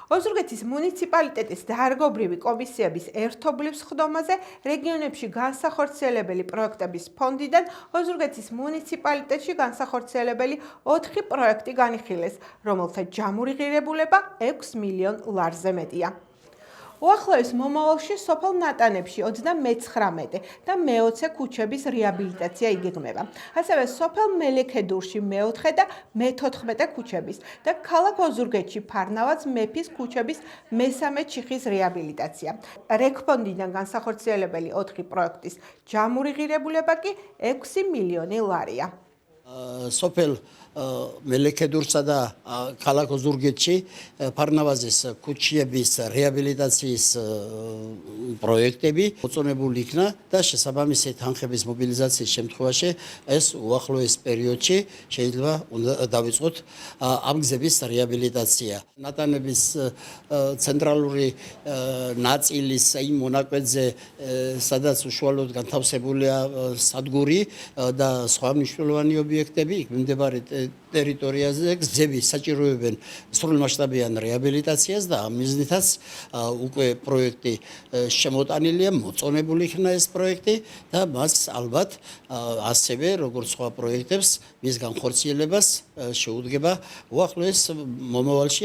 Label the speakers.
Speaker 1: ოზურგეთის მუნიციპალიტეტის დარგობრივი კომისიების ერთობლივ სხდომაზე რეგიონებში განსახორციელებელი პროექტების ფონდიდან ოზურგეთის მუნიციპალიტეტში განსახორციელებელი 4 პროექტი განიხილეს, რომელთა ჯამური ღირებულება 6 მილიონ ლარზე მეტია. უახლოეს მომავალში სოფელ ნატანებში 39 და მე-20 ქუჩების რეაბილიტაცია იგეგმება. ასევე სოფელ მელიქედურში მე-4 და მე-14 ქუჩების და ქალაქ ოზურგეთში ფარნავაზ მეფის ქუჩების მე-3 ჩიხის რეაბილიტაცია. რეგფონდიდან განსახორციელებელი 4 პროექტის ჯამური ღირებულება კი 6 მილიონი ლარია.
Speaker 2: სოფელ მელიქედურსა და ქალაქ ოზურგეთში ფარნავაზის ქუჩების რეაბილიტაციის პროექტები მოწონებული იქნა და შესაბამისი თანხების მობილიზაციის შემთხვევაში ეს უახლოეს პერიოდში შეიძლება დავიწყოთ ამ გზების რეაბილიტაცია. ნატანების ცენტრალური ნაწილის იმ მონაკვეთზე, სადაც უშუალოდ განთავსებულია სადგური და სხვა მნიშვნელოვანი ობიექტები, იქ მიმდებარე ტერიტორიაზე გზები საჭიროებენ სრულმასშტაბიან რეაბილიტაციას და ამ მიზნითაც უკვე პროექტი შემოტანილია, მოწონებული იქნა ეს პროექტი და მას ალბათ ასევე როგორც სხვა პროექტებს მის განხორციელებას შეუდგება უახლოეს მომავალში.